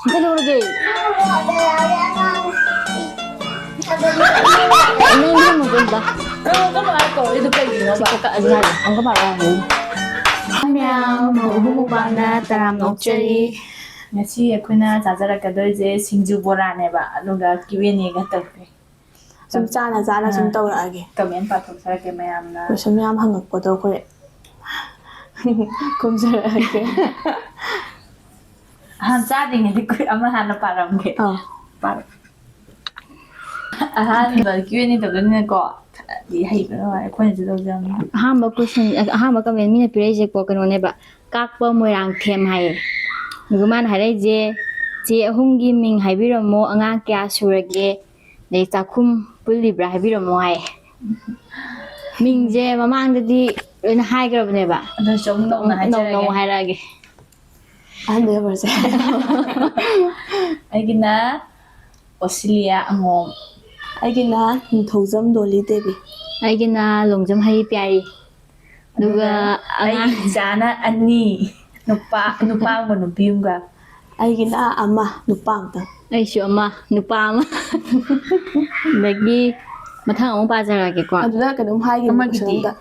Kailangan Ano mo doon ba? Kamu ako, ito kayo na ba? Kakaanyan, ang kamarami. Mayam, mauhumubang na taram Lakchare. Ngasi akhuna 자자라가도이제 싱주 보라네바 누가 기회니가 떡게 좀 짜나 좀 떠오르게. 그러면 바통 살게 매암나 무슨 ям 한국보다 그래. 곰살하게. 한 짜딩이 그 아마 하나 바람게 바람 한 기회니 떡는 거 이해가 권지도 좀 Ahamba question, ahamba comment mina pirese ko kanone ba. Kakpa moirang them hai. Nuguman hareje je ahumgi ming haibiramo anga kya surage le takhum pulibra haibiramo hai. Mingje mamangdadi loina haigrabne ba. 너 좀 너무 No hairage. 안 돼요 벌써. 아기나 오실리아 뭐 알기나 도점 돌리 대비. Aigina longjam hai pyari. Duga anga 자나 아니 누빠 뭐 누비움가 알기나 아마 누빵다. aishu ama nupa ama. Dagi mathang among pajarage ko. 아주나 그놈 하기 무슨다.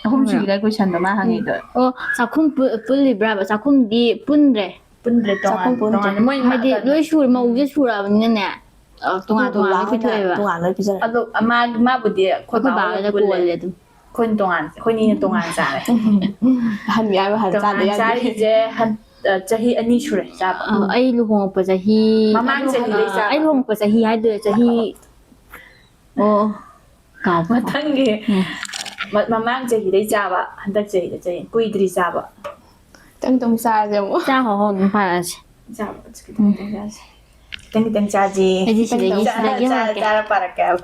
홈식이라 그 찬도마 항이도 Oh, sakhum pulibra ba sakhum di punre. 분들 동안 뭐 Hadi loi shur mauge shura banine. Tunga fithoeba. 동안 널 비자래. 아도 아마 마부디 Ko ba da kolle dum. 콘 동안 콘이 동안 자래 한 미야가 한 동안 짜네. 자리 이제 한 자희 아니 슈레 자 Ai luhong pa jahi. Mamang jahi dai sa. Ai luhong pa jahi hai de jahi. Oh. Ka ba. 마탕게 마망 자희를 잡아 한달 자희를 자희 꾸이들이 잡아 땡동 싸제 뭐. Cha ho ho nung pa ji. 잡아 어떻게 땡땡자지 땡땡 자지 Ai sida 자 자라 빠라까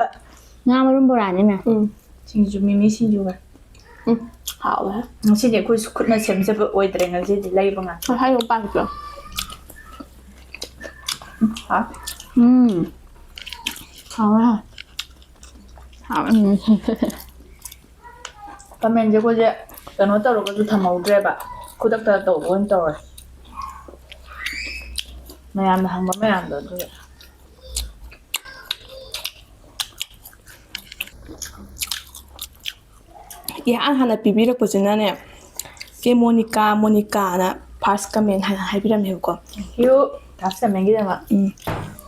Nga marum boran ni na. 신주 미미 신주가 好啊。 신제 kuis kutna semse bu oidrengal je dilai banga 还有半个。 ha Hao ha. Hao. kamen je ko je kano taro ko ta mau dreba kudak ta to won to mayam hang ba mayam do 야 하나 비비럭보지나네. 게 모니카나 파스 가면 하이비람 해고. yu 답사 맹기다 마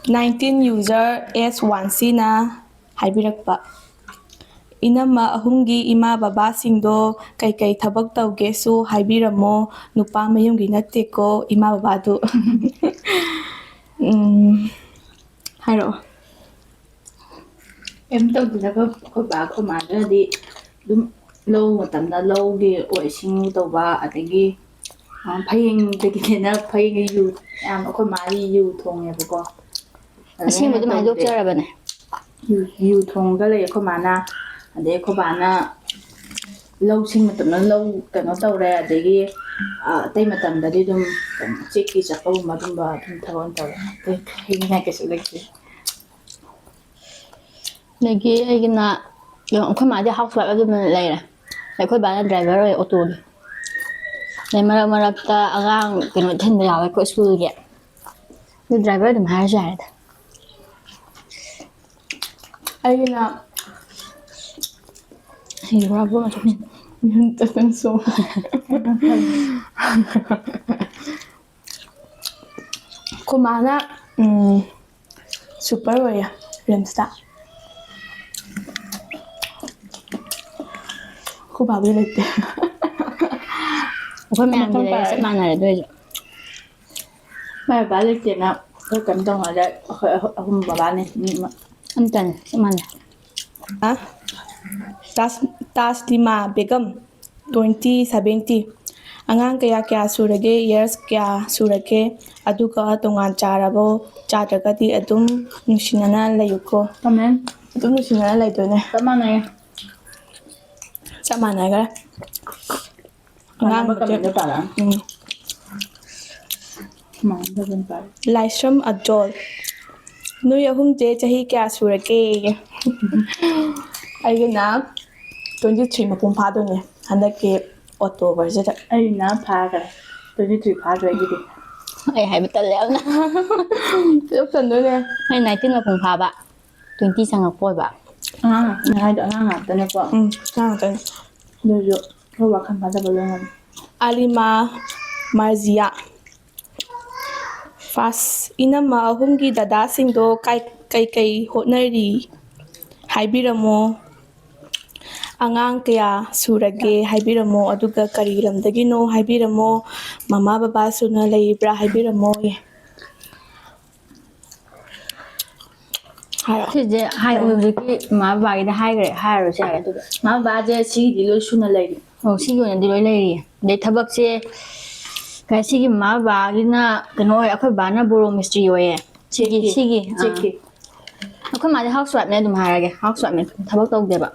19 user S1C나 하이비럭바. 이나마 ahumgi ima baba singdo kai thabak tawge su haibiramo nupa mayamgi natte ko ima baba du hairo Em tao thì có bà có mà đó đi đúng lâu một tầm đã lâu đi ở sinh tàu ba ở đây đi phải cái nó phải cái du có mà đi du thùng này có sinh một cái mà giúp cho là bên này yu thong ga le ko mana ade ko bana lâu sinh mà tầm nó lâu cái nó tàu ra để cái tay mà tầm đã đi đâm check cái chắc đâu mà đâm ba đâm thằng tàu cái hình này cái sự lịch này kia cái na yung có mà đi học phải cái mình này nè lại có bạn là driver rồi ô tô đi này mà ta agang cái nó thân vào cái school kìa cái driver thì hai giải 알기나 hiểu ra vô mà cho mình 뜻은 소 고마나 슈퍼로야 렘스타 고바비 렛때 có mẹ gì đấy sẽ mang này đây mà bà lấy tiền nào tôi cảm động ở đây hôm bà này nhưng mà anh Trần sẽ mang này 아 Taslima Begum 2070 angang kaya surage years kaya surage aduga tongan charabo chadragati adum nushinana layuko kamen adum nushinana laydone tama này chamanaga ngang ba kamen da pala mà da ben pa Laishram Ajol Nui ahum je chahi kya surage aigana 23 mapung phadone handake October je ai na pha ka tôi đi thủy phá rồi cái gì ꯑꯩ ꯍꯥꯏꯕ ꯇꯜꯂꯦ ꯌꯥꯝꯅ ꯄꯨꯂꯞ ꯆꯟꯗꯣꯏꯅꯦ ꯑꯩ 19 ꯃꯄꯨꯡ ꯐꯥꯕ 20 ꯆꯪꯉꯛꯄ ꯑꯣꯏꯕ ꯍꯥꯏꯗꯣ ꯑꯉꯥꯡ ꯉꯥꯛꯇꯅꯦꯀꯣ ꯉꯥꯛꯇꯅꯤ ꯑꯗꯨꯁꯨ ꯈꯔ ꯋꯥꯈꯜ ꯐꯥꯗꯕ ꯂꯣꯏꯔꯝꯃꯤ ꯑꯂꯤꯃꯥ ꯃꯥꯔꯖꯤꯌꯥ ꯐꯥꯁ ꯏꯅꯝꯃ ꯑꯍꯨꯝꯒꯤ ꯗꯗꯥꯁꯤꯡꯗꯣ ꯀꯩꯀꯩ ꯍꯣꯠꯅꯔꯤ ꯍꯥꯏꯕꯤꯔꯝꯃꯣ ꯑꯉꯥꯡ ꯀꯌꯥ ꯁꯨꯔꯒꯦ ꯍꯥꯏꯕꯤꯔꯝꯃꯣ ꯑꯗꯨꯒ ꯀꯔꯤ ꯂꯝꯗꯒꯤꯅꯣ ꯍꯥꯏꯕꯤꯔꯝꯃꯣ ꯃꯃꯥ ꯕꯕꯥ ꯁꯨꯅ ꯂꯩꯕ꯭ꯔꯥ ꯍꯥꯏꯕꯤꯔꯝꯃꯣ ꯍꯥꯏꯔꯣ ꯁꯤꯁꯦ ꯍꯧꯖꯤꯛꯀꯤ ꯃꯃꯥ ꯕꯕꯥꯒꯤꯗ ꯍꯥꯏꯈ꯭ꯔꯦ ꯍꯥꯏꯔꯨꯔꯁꯨ ꯌꯥꯔꯦ ꯑꯗꯨꯒ ꯃꯥ ꯕꯥꯁꯦ ꯁꯤꯒꯤꯗꯤ ꯂꯣꯏ ꯁꯨꯅ ꯂꯩꯔꯤ ꯑꯣ ꯁꯤꯒꯤ ꯑꯣꯏꯅꯗꯤ ꯂꯣꯏ ꯂꯩꯔꯤꯌꯦ ꯑꯗꯩ ꯊꯕꯛꯁꯦ ꯁꯤꯒꯤ ꯃꯃꯥ ꯕꯕꯥꯒꯤꯅ ꯀꯩꯅꯣ ꯑꯣꯏ ꯑꯩꯈꯣꯏ ꯕꯥꯅ ꯕꯣꯔꯣ ꯃꯤꯁꯇ꯭ꯔꯤ ꯑꯣꯏꯌꯦ ꯆꯦꯛꯀꯤ ꯆꯦꯛꯀꯤ ꯑꯩꯈꯣꯏ ꯃꯥꯗꯤ ꯍꯥꯎꯁ ꯋꯥꯏꯐꯅꯦ ꯑꯗꯨꯝ ꯍꯥꯏꯔꯒꯦ ꯍꯥꯎꯁ ꯋꯥꯏꯐꯅꯦ ꯊꯕꯛ ꯇꯧꯗꯦꯕ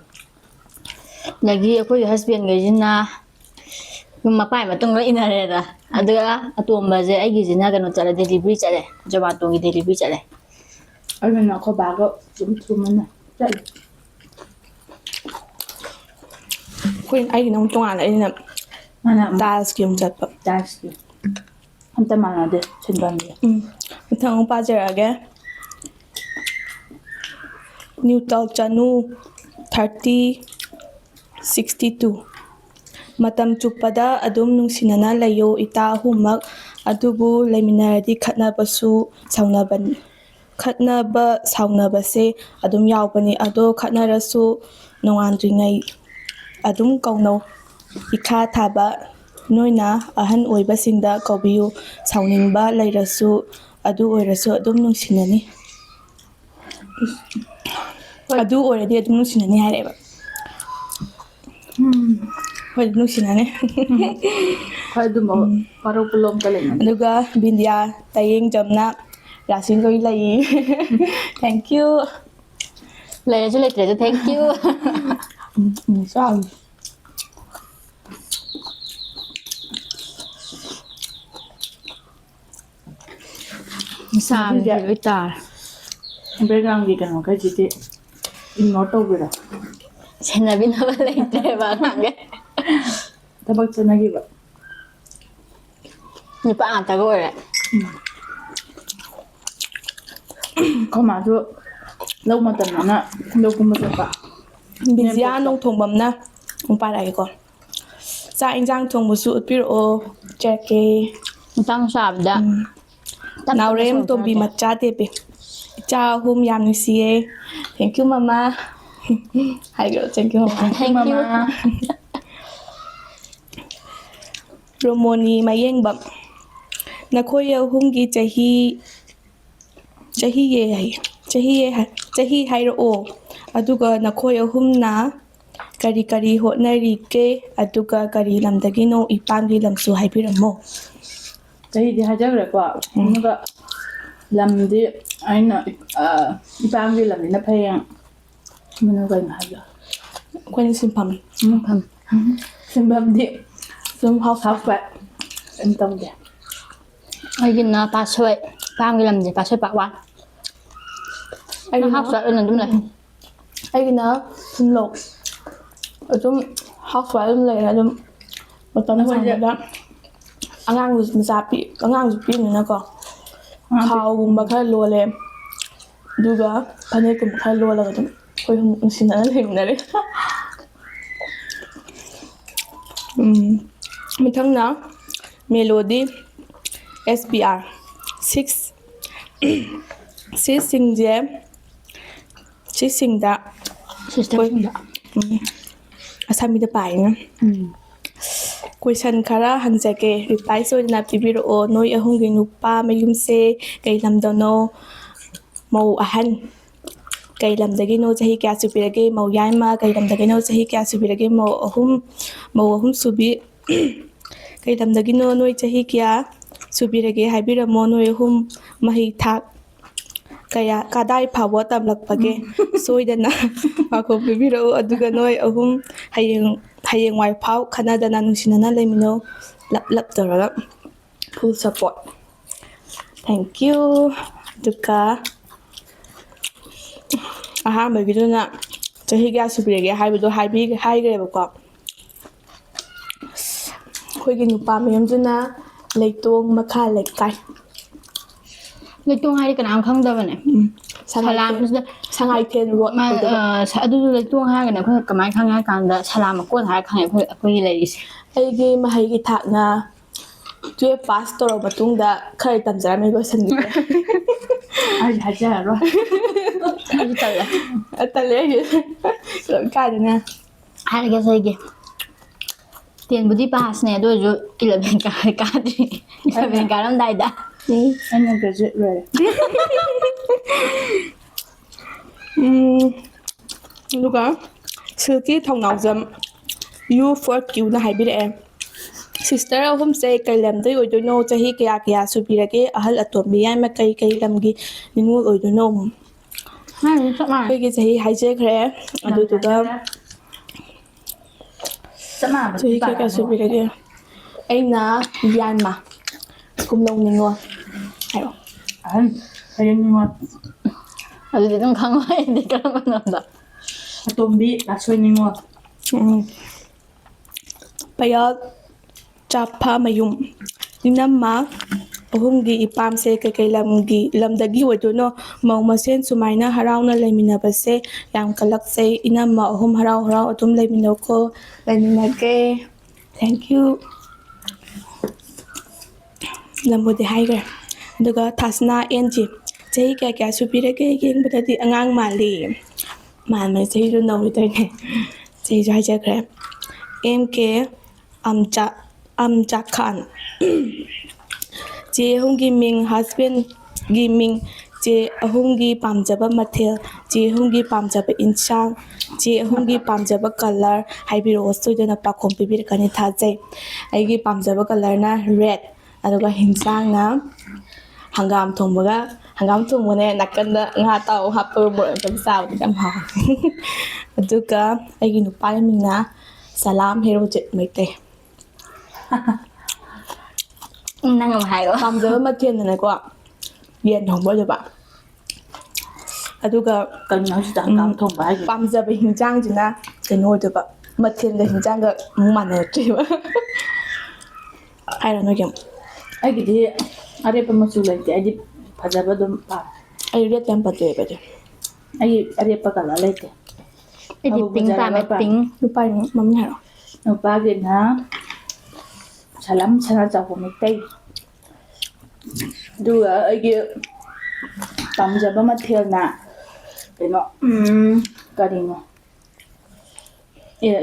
ꯑꯗꯒꯤ ꯑꯩꯈꯣꯏꯒꯤ ꯍꯁꯕꯦꯟꯈꯩꯁꯤꯅ ꯃꯄꯥꯏ ꯃꯇꯨꯡ ꯂꯣꯏ ꯏꯟꯅꯔꯦꯗ ꯑꯗꯨꯒ ꯑꯇꯣꯝꯕꯁꯦ ꯑꯩꯒꯤꯁꯤꯅ ꯀꯩꯅꯣ ꯆꯠꯂꯦ ꯗꯦꯂꯤꯚꯔꯤ ꯆꯠꯂꯦ ꯖꯣꯃꯥꯇꯣꯒꯤ ꯗꯦꯂꯤꯚꯔꯤ ꯆꯠꯂꯦ ꯑꯗꯨꯅ ꯑꯩꯈꯣꯏ ꯕꯥꯒ ꯆꯨꯝꯅ ꯆꯠꯂꯤ ꯑꯩꯒꯤꯅ ꯑꯃꯨꯛ ꯇꯣꯉꯥꯟꯅ ꯑꯩꯅ ꯇꯥꯏꯜꯁꯀꯤ ꯑꯃꯨꯛ ꯆꯠꯄ ꯇꯥꯏꯜꯁꯀꯤ ꯑꯝꯇ ꯃꯥꯟꯅꯗꯦ ꯁꯤꯟꯐꯝꯁꯦ ꯃꯊꯪ ꯑꯃꯨꯛ ꯄꯥꯖꯔꯛꯑꯒꯦ ꯅ꯭ꯌꯨꯇꯜ ꯆꯅꯨ 3062 ꯃꯇꯝ ꯆꯨꯞꯄꯗ ꯑꯗꯨꯝ ꯅꯨꯡꯁꯤꯅꯅ ꯂꯩꯌꯣ ꯏꯇꯥ ꯑꯍꯨꯝꯃꯛ ꯑꯗꯨꯕꯨ ꯂꯩꯃꯤꯟꯅꯔꯗꯤ ꯈꯠꯅꯕ ꯁꯥꯎꯅꯕꯁꯦ ꯑꯗꯨꯝ ꯌꯥꯎꯕꯅꯤ ꯑꯗꯣ ꯈꯠꯅꯔꯁꯨ ꯅꯣꯡꯉꯥꯟꯗ꯭ꯔꯤꯉꯩ ꯑꯗꯨꯝ ꯀꯧꯅꯧ ꯏꯈꯥ ꯊꯥꯕ ꯅꯣꯏꯅ ꯑꯍꯟ ꯑꯣꯏꯕꯁꯤꯡꯗ ꯀꯧꯕꯤꯌꯨ ꯁꯥꯎꯅꯤꯡꯕ ꯂꯩꯔꯁꯨ ꯑꯗꯨ ꯑꯣꯏꯔꯁꯨ ꯑꯗꯨꯝ ꯅꯨꯡꯁꯤꯅꯅꯤ ꯑꯗꯨ ꯑꯣꯏꯔꯗꯤ ꯑꯗꯨꯝ ꯅꯨꯡꯁꯤꯅꯅꯤ ꯍꯥꯏꯔꯛꯑꯦꯕ ꯍꯣꯏ ꯅꯨꯡꯁꯤꯅꯅꯤ ꯍꯣꯏ ꯑꯗꯨꯝꯕ ꯋꯥꯔꯧ ꯄꯨꯂꯧ ꯑꯝꯇ ꯂꯩꯅꯗꯦ ꯑꯗꯨꯒ ꯕꯤꯟꯗꯤꯌꯥ ꯇꯌꯦꯡꯖꯝꯅ ꯔꯥꯁꯤ ꯂꯣꯏ ꯂꯩ ꯊꯦꯡꯀ꯭ꯌꯨ ꯂꯩꯔꯁꯨ ꯂꯩꯇ꯭ꯔꯁꯨ ꯊꯦꯡꯀ꯭ꯌꯨ ꯆꯥꯡꯁꯦ ꯂꯣꯏ ꯇꯥꯔꯦ ꯕꯦꯛꯒ꯭ꯔꯥꯎꯟꯒꯤ ꯀꯩꯅꯣꯈꯩꯁꯤꯗꯤ ꯏꯒꯅꯣꯔ ꯇꯧꯕꯤꯔꯣ ꯁꯦꯟꯅꯕꯤꯅꯕ ꯂꯩꯇ꯭ꯔꯦꯕ ꯑꯉꯥꯡꯈꯩ ꯊꯕꯛ ꯆꯠꯅꯈꯤꯕ ꯅꯨꯄꯥ ꯉꯥꯛꯇꯒ ꯑꯣꯏꯔꯦ ꯑꯩꯈꯣꯏ ꯃꯥꯁꯨ ꯂꯧ ꯃꯇꯝꯗꯅ ꯂꯧ ꯀꯨꯝꯕ ꯆꯠꯄ ꯕꯤꯖꯤꯌꯥ ꯏꯅꯦꯝꯄꯣꯛꯇꯣ ꯅꯣꯡꯊꯣꯡꯕꯝꯅ ꯑꯃꯨꯛ ꯄꯥꯔꯛꯑꯒꯦꯀꯣ ꯆꯥꯛ ꯏꯟꯁꯥꯡ ꯊꯣꯡꯕꯁꯨ ꯎꯠꯄꯤꯔꯛꯑꯣ ꯆꯠꯀꯦ ꯃꯇꯥꯡ ꯆꯥꯕꯗ ꯇꯞ ꯇꯞꯅ ꯅꯥꯎꯔꯦꯝ ꯇꯣꯝꯕꯤ ꯁꯧꯔꯛꯀꯦ ꯃꯆꯥ ꯇꯦꯄꯦ ꯏꯆꯥ ꯑꯍꯨꯝ ꯌꯥꯝ ꯅꯨꯡꯁꯤꯌꯦ ꯊꯦꯡꯀ꯭ꯌꯨ ꯃꯃꯥ ꯍꯥꯏꯈ꯭ꯔꯣ ꯊꯦꯡꯀ꯭ꯌꯨ ꯃꯃꯥ ꯊꯦꯡꯀ꯭ꯌꯨ ꯔꯣꯃꯣꯅꯤ ꯃꯌꯦꯡꯕꯝ ꯅꯈꯣꯏ ꯑꯍꯨꯝꯒꯤ ꯆꯍꯤ ꯍꯥꯏꯔꯛꯑꯣ ꯑꯗꯨꯒ ꯅꯈꯣꯏ ꯑꯍꯨꯝꯅ ꯀꯔꯤ ꯀꯔꯤ ꯍꯣꯠꯅꯔꯤꯒꯦ ꯑꯗꯨꯒ ꯀꯔꯤ ꯂꯝꯗꯒꯤꯅꯣ ꯏꯄꯥꯝꯒꯤ ꯂꯝꯁꯨ ꯍꯥꯏꯕꯤꯔꯝꯃꯣ ꯆꯍꯤꯗꯤ ꯍꯥꯏꯖꯈ꯭ꯔꯦꯀꯣ ꯑꯗꯨꯒ ꯂꯝꯗꯤ ꯑꯩꯅ ꯏꯄꯥꯝꯒꯤ ꯂꯝꯁꯤꯅ ꯐꯌꯦꯡ ꯃꯅ ꯀꯩꯅꯣ ꯍꯥꯏꯕꯗꯣ ꯑꯩꯈꯣꯏꯅ ꯁꯤꯟꯐꯝ ꯁꯤꯟꯐꯝꯗꯤ ꯁꯨꯝ ꯍꯥꯎꯁ ꯍꯥꯎꯁ ꯋꯥꯏꯐ ꯀꯩꯝ ꯇꯧꯗꯦ ꯑꯩꯒꯤꯅ ꯄꯥꯠꯁꯣꯏ ꯏꯄꯥꯝꯒꯤ ꯂꯝꯁꯦ ꯄꯥꯠꯁꯣꯏ ꯄꯥꯠ 1 ꯍꯥꯎꯁ ꯋꯥꯏꯐ ꯑꯣꯏꯅ ꯑꯗꯨꯝ ꯂꯩ ꯑꯩꯒꯤꯅ ꯁꯤꯝꯂꯧ ꯑꯗꯨꯝ ꯍꯥꯎꯁ ꯋꯥꯏꯐ ꯑꯗꯨꯝ ꯂꯩꯔꯦ ꯑꯗꯨꯝ ꯃꯇꯝ ꯑꯩꯈꯣꯏꯁꯦ ꯁꯪꯕꯗ ꯑꯉꯥꯡꯁꯨ ꯄꯤꯛꯏꯅꯤꯅꯀꯣ ꯈꯥꯎꯒꯨꯝꯕ ꯈꯔ ꯂꯣꯜꯂꯦ ꯑꯗꯨꯒ ꯐꯅꯦꯛꯀꯨꯝꯕ ꯈꯔ ꯂꯣꯜꯂꯒ ꯑꯗꯨꯝ ꯑꯩꯈꯣꯏ ꯑꯍꯨꯝ ꯅꯨꯡꯁꯤꯅꯅ ꯂꯩꯃꯤꯟꯅꯔꯦ ꯃꯊꯪꯅ ꯃꯦꯂꯣꯗꯤ SBR 6 ꯁꯤꯁꯤꯡꯗ ꯑꯩꯈꯣꯏ ꯁꯤꯁꯇꯔꯁꯤꯡꯗ ꯑꯁꯥꯃꯤꯗ ꯄꯥꯏꯅ ꯀꯣꯏꯁꯟ ꯈꯔ ꯍꯪꯖꯒꯦ ꯔꯤꯄ꯭ꯂꯥꯏ ꯁꯣꯏꯗꯅ ꯄꯤꯕꯤꯔꯛꯑꯣ ꯅꯣꯏ ꯑꯍꯨꯝꯒꯤ ꯅꯨꯄꯥ ꯃꯌꯨꯝꯁꯦ ꯀꯩ ꯂꯝꯗꯅꯣ ꯃꯧ ꯑꯍꯟ ꯀꯩ ꯂꯝꯗꯒꯤꯅꯣ ꯆꯍꯤ ꯀꯌꯥ ꯁꯨꯕꯤꯔꯒꯦ ꯃꯧ ꯌꯥꯏꯃ ꯀꯩ ꯂꯝꯗꯒꯤꯅꯣ ꯆꯍꯤ ꯀꯌా ꯁꯨꯕꯤꯔꯒꯦ ꯃꯧ ꯑꯍꯨꯝ ꯁꯨꯕꯤ ꯀꯩ ꯂꯝꯗꯒꯤꯅꯣ ꯅꯣꯏ ꯆꯍꯤ ꯀꯌꯥ ꯁꯨꯕꯤꯔꯒꯦ ꯍꯥꯏꯕꯤꯔꯝꯃꯣ ꯅꯣꯏ ꯑꯍꯨꯝ ꯃꯍꯩ ꯊꯥꯛ ꯀꯗꯥꯏ ꯐꯥꯎꯕ ꯇꯝꯂꯛꯄꯒꯦ ꯁꯣꯏꯗꯅ ꯄꯥꯎꯈꯨꯝ ꯄꯤꯕꯤꯔꯛꯎ ꯑꯗꯨꯒ ꯅꯣꯏ ꯑꯍꯨꯝ ꯍꯌꯦꯡꯋꯥꯏꯐꯥꯎ ꯈꯟꯅꯗꯅ ꯅꯨꯡꯁꯤꯅꯅ ꯂꯩꯃꯤꯟꯅꯧ ꯂꯞ ꯇꯧꯔꯒ ꯐꯨꯜ ꯁꯞꯄꯣꯔꯠ ꯊꯦꯡꯀ꯭ꯌꯨ ꯑꯗꯨꯒ ꯑꯍꯥꯟꯕꯒꯤꯗꯨꯅ ꯆꯍꯤ ꯀꯌా ꯁꯨꯕꯤꯔꯒꯦ ꯍꯥꯏꯕꯗꯣ ꯍꯥꯏꯈ꯭ꯔꯦꯕꯀꯣ ꯑꯩꯈꯣꯏꯒꯤ ꯅꯨꯄꯥ ꯃꯌꯨꯝꯗꯨꯅ ꯂꯩꯇꯣꯡ ꯃꯈꯥ ꯂꯩꯀꯥꯏ ꯂꯩꯇꯣꯡ ꯍꯥꯏꯗꯤ ꯀꯅꯥꯝ ꯈꯪꯗꯕꯅꯦ ꯁꯂꯥꯝꯁꯤꯗ ꯁꯉꯥꯏꯊꯦꯜ ꯔꯣꯗ ꯑꯣꯏꯗꯣꯏꯕ ꯑꯗꯨꯁꯨ ꯂꯩꯇꯣꯡ ꯍꯥꯏꯔꯒꯅ ꯑꯩꯈꯣꯏꯅ ꯀꯃꯥꯏꯅ ꯈꯪꯉꯦ ꯍꯥꯏ ꯀꯥꯟꯗ ꯁꯂꯥꯝ ꯃꯀꯣꯟ ꯍꯥꯏꯔ ꯈꯪꯉꯦ ꯑꯩꯈꯣꯏꯒꯤ ꯂꯩꯔꯤꯁꯦ ꯑꯩꯒꯤ ꯃꯍꯩꯒꯤ ꯊꯥꯛꯅ 12 ꯄꯥꯁ ꯇꯧꯔꯕ ꯃꯇꯨꯡꯗ ꯈꯔ ꯇꯝꯖꯔꯝꯃꯤ ꯂꯣꯏꯁꯤꯟꯈꯤꯗ꯭ꯔꯦ ꯑꯩ ꯍꯥꯏꯖꯔꯔꯣꯏ ꯑꯩꯁꯨ ꯇꯜꯂꯦ ꯇꯜꯂꯦ ꯑꯩꯁꯨ ꯀꯥꯏꯗꯅ ꯍꯥꯏꯔꯒꯦ ꯁꯩꯒꯦ 10ꯕꯨꯗꯤ ꯄꯥꯁꯅꯦ ꯑꯗꯨ ꯑꯣꯏꯔꯁꯨ 11 ꯀꯥꯗ꯭ꯔꯤ 11 ꯀꯥꯔꯝꯗꯥꯏꯗ ꯑꯩꯅ ꯒ꯭ꯔꯦꯖꯨꯑꯦꯠ ꯂꯣꯏꯔꯦ ꯑꯗꯨꯒ ꯁꯤꯜꯀꯤ ꯊꯧꯅꯥꯎꯖꯝ U4Qꯅ ꯍꯥꯏꯕꯤꯔꯛꯑꯦ ꯁꯤꯁꯇꯔ ꯑꯍꯨꯝꯁꯦ ꯀꯩ ꯂꯝꯗꯩ ꯑꯣꯏꯗꯣꯏꯅꯣ ꯆꯍꯤ ꯀꯌꯥ ꯁꯨꯕꯤꯔꯒꯦ ꯑꯍꯜ ꯑꯇꯣꯝꯕꯤ ꯌꯥꯏꯃ ꯀꯩ ꯂꯝꯒꯤ ꯅꯤꯡꯉꯣꯜ ꯑꯣꯏꯗꯣꯏꯅꯣ ꯆꯞ ꯃꯥꯟꯅꯩ ꯑꯩꯈꯣꯏꯒꯤ ꯆꯍꯤ ꯍꯥꯏꯖꯈ꯭ꯔꯦ ꯑꯗꯨꯗꯨꯒ ꯆꯞ ꯃꯥꯟꯅꯕꯗꯤ ꯆꯍꯤ ꯀꯌꯥ ꯄꯥꯔꯛꯑꯅꯨ ꯁꯨꯕꯤꯔꯒꯦ ꯑꯩꯅ ꯌꯥꯏꯃ ꯀꯨꯝꯂꯧ ꯅꯤꯡꯉꯣꯜ ꯍꯥꯏꯔꯣ ꯑꯍꯟ ꯍꯌꯦꯡ ꯅꯤꯉꯣꯜ ꯑꯗꯨꯗꯤ ꯑꯗꯨꯝ ꯈꯪꯉꯣꯏ ꯑꯩꯗꯤ ꯀꯔꯝꯕꯅꯣꯗ ꯑꯇꯣꯝꯕꯤ ꯂꯥꯛꯁꯣꯏ ꯅꯤꯉꯣꯜ ꯄꯌꯥꯜ ꯆꯥꯐꯥꯃꯌꯨꯝ ꯏꯅꯝꯃ ꯑꯍꯨꯝꯒꯤ ꯏꯄꯥꯝꯁꯦ ꯀꯩꯀꯩ ꯂꯝꯗꯒꯤ ꯑꯣꯏꯗꯣꯏꯅꯣ ꯃꯧ ꯃꯁꯦꯟ ꯁꯨꯃꯥꯏꯅ ꯍꯔꯥꯎꯅ ꯂꯩꯃꯤꯟꯅꯕꯁꯦ ꯌꯥꯝ ꯀꯜꯂꯛꯆꯩ ꯏꯅꯝꯃ ꯑꯍꯨꯝ ꯍꯔꯥꯎ ꯑꯗꯨꯝ ꯂꯩꯃꯤꯟꯅꯧꯀꯣ ꯂꯩꯃꯤꯟꯅꯒꯦ ꯊꯦꯡꯛ ꯌꯨ ꯂꯝꯕꯨꯗꯤ ꯍꯥꯏꯈ꯭ꯔꯦ ꯑꯗꯨꯒ ꯊꯥꯁꯅꯥ ꯑꯦꯟꯖꯤ ꯆꯍꯤ ꯀꯌꯥ ꯁꯨꯕꯤꯔꯒꯦ ꯌꯦꯡꯕꯗꯗꯤ ꯑꯉꯥꯡ ꯃꯥꯜꯂꯤ ꯃꯥꯟꯕꯅꯦ ꯆꯍꯤꯁꯨ ꯅꯧꯔꯤꯗꯣꯏꯅꯦ ꯆꯍꯤꯁꯨ ꯍꯥꯏꯖꯈ꯭ꯔꯦ MK ꯑꯝꯖꯥꯛ ꯈꯥꯟ ꯆꯦ ꯑꯍꯨꯝꯒꯤ ꯃꯤꯡ ꯍꯁꯕꯦꯟꯒꯤ ꯃꯤꯡ ꯆꯦ ꯑꯍꯨꯝꯒꯤ ꯄꯥꯝꯖꯕ ꯃꯊꯦꯜ ꯆꯦ ꯑꯍꯨꯝꯒꯤ ꯄꯥꯝꯖꯕ ꯏꯟꯁꯥꯡ ꯆꯦ ꯑꯍꯨꯝꯒꯤ ꯄꯥꯝꯖꯕ ꯀꯂꯔ ꯍꯥꯏꯕꯤꯔꯛꯑꯣ ꯁꯣꯏꯗꯅ ꯄꯥꯎꯈꯨꯝ ꯄꯤꯕꯤꯔꯛꯀꯅꯤ ꯊꯥꯖꯩ ꯑꯩꯒꯤ ꯄꯥꯝꯖꯕ ꯀꯂꯔꯅ ꯔꯦꯠ ꯑꯗꯨꯒ ꯍꯤꯟꯖꯥꯡꯅ ꯍꯪꯒꯥꯝ ꯊꯣꯡꯕꯅꯦ ꯅꯥꯀꯟꯗ ꯉꯥ ꯑꯇꯥꯎꯕ ꯍꯥꯞꯄꯒ ꯃꯣꯔꯣꯛ ꯆꯥꯕꯗꯨ ꯌꯥꯝ ꯍꯥꯎꯋꯦ ꯑꯗꯨꯒ ꯑꯩꯒꯤ ꯅꯨꯄꯥꯒꯤ ꯃꯤꯡꯅ ꯁꯂꯥꯝ ꯍꯦꯔꯣꯖꯤꯠ ꯃꯩꯇꯩ ꯅꯪ ꯑꯃ ꯍꯥꯏꯔꯣ ꯄꯥꯝꯖꯕ ꯃꯊꯦꯜꯗꯅꯀꯣ ꯌꯦꯟ ꯊꯣꯡꯕ ꯑꯣꯏꯗꯣꯏꯕ ꯑꯗꯨꯒ ꯀꯩꯅꯣ ꯍꯧꯖꯤꯛꯇ ꯍꯪꯒꯥꯝ ꯊꯣꯡꯕ ꯍꯥꯏꯁꯦ ꯄꯥꯝꯖꯕ ꯍꯤꯟꯖꯥꯡꯁꯤꯅ ꯀꯩꯅꯣ ꯑꯣꯏꯗꯣꯏꯕ ꯃꯊꯦꯜꯒ ꯍꯤꯟꯖꯥꯡꯒ ꯑꯃꯨꯛ ꯃꯥꯟꯅꯔꯛꯇ꯭ꯔꯤꯕ ꯍꯥꯏꯔꯣ ꯅꯣꯏꯒꯤ ꯑꯃꯨꯛ ꯑꯩꯒꯤꯗꯤ ꯑꯔꯦꯞꯄ ꯃꯆꯨ ꯂꯩꯇꯦ ꯑꯩꯗꯤ ꯐꯖꯕ ꯑꯗꯨꯝ ꯄꯥꯝꯃꯦ ꯑꯩ ꯔꯦꯠ ꯌꯥꯝ ꯐꯖꯩꯌꯦꯕ ꯑꯩꯗꯤ ꯑꯩ ꯑꯔꯦꯞꯄ ꯀꯂꯔ ꯂꯩꯇꯦ ꯑꯩꯗꯤ ꯑꯕꯨ ꯄꯤꯡ ꯐꯖꯔꯕ ꯄꯥꯝꯃꯦ ꯄꯤꯡ ꯅꯨꯄꯥꯒꯤ ꯃꯃꯤꯡ ꯍꯥꯏꯔꯣ ꯅꯨꯄꯥꯒꯤꯅ ꯁꯂꯝ ꯁꯅꯥꯖꯥꯎꯕ ꯃꯩꯇꯩ ꯑꯗꯨꯒ ꯑꯩꯒꯤ ꯄꯥꯝꯖꯕ ꯃꯊꯦꯜꯅ ꯀꯩꯅꯣ ꯀꯔꯤꯅꯣ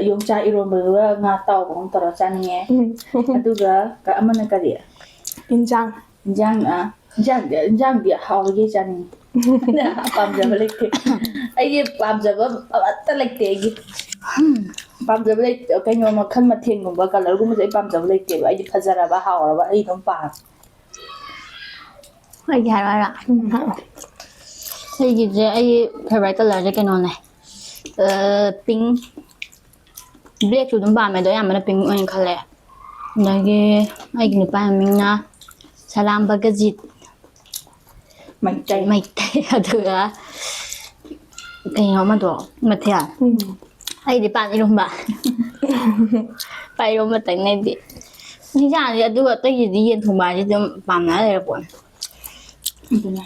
ꯌꯣꯡꯆꯥꯛ ꯏꯔꯣꯝꯕꯗꯨꯒ ꯉꯥ ꯑꯇꯥꯎꯕꯒ ꯇꯧꯔꯒ ꯆꯥꯅꯤꯡꯉꯦ ꯑꯗꯨꯒ ꯑꯃꯅ ꯀꯔꯤ ꯏꯟꯖꯥꯡ ꯏꯟꯖꯥꯡꯗꯤ ꯍꯥꯎꯔꯤꯒꯩ ꯆꯥꯅꯤꯡꯉꯤ ꯄꯥꯝꯖꯕ ꯂꯩꯇꯦ ꯑꯩꯒꯤ ꯄꯥꯝꯖꯕ ꯑꯃꯠꯇ ꯂꯩꯇꯦ ꯑꯩꯒꯤ ꯄꯥꯝꯖꯕ ꯂꯩꯇꯦ ꯀꯩꯅꯣ ꯃꯈꯜ ꯃꯊꯦꯜꯒꯨꯝꯕ ꯀꯂꯔꯒꯨꯝꯕꯁꯦ ꯑꯩ ꯄꯥꯝꯖꯕ ꯂꯩꯇꯦꯕ ꯑꯩꯗꯤ ꯐꯖꯔꯕ ꯍꯥꯎꯔꯕ ꯑꯩ ꯑꯗꯨꯝ ꯄꯥꯝꯃꯦ ꯑꯩꯒꯤ ꯍꯥꯏꯔꯣ ꯍꯥꯏꯔꯣ ꯑꯩꯒꯤꯁꯦ ꯑꯩꯒꯤ ꯐꯦꯚꯣꯔꯥꯏꯠ ꯀꯂꯔꯁꯦ ꯀꯩꯅꯣꯅꯦ ꯄꯤꯡ ꯕ꯭ꯂꯦꯛꯁꯨ ꯑꯗꯨꯝ ꯄꯥꯝꯃꯦ ꯑꯗꯣ ꯑꯌꯥꯝꯕꯅ ꯄꯤꯡ ꯑꯣꯏꯅ ꯈꯜꯂꯦ ꯑꯗꯒꯤ ꯑꯩꯒꯤ ꯅꯨꯄꯥꯒꯤ ꯃꯃꯤꯡꯅ ꯁꯂꯥꯝ ꯕꯒꯖꯤꯠ ꯃꯩꯇꯩ ꯑꯗꯨꯒ ꯀꯩꯅꯣ ꯑꯃꯗꯣ ꯃꯊꯦꯜ ꯑꯩꯗꯤ ꯄꯥꯟ ꯏꯔꯣꯝꯕ ꯄꯥꯟ ꯏꯔꯣꯝꯕꯇꯪꯅꯦ ꯑꯩꯗꯤ ꯍꯤꯟꯖꯥꯡꯁꯦ ꯑꯗꯨꯒ ꯑꯇꯩꯒꯤꯗꯤ ꯌꯦꯟ ꯊꯣꯡꯕ ꯍꯥꯏꯁꯦ ꯑꯗꯨꯝ ꯄꯥꯝꯅꯔ ꯂꯩꯔ ꯄꯣꯠꯅꯤ ꯑꯗꯨꯅꯦ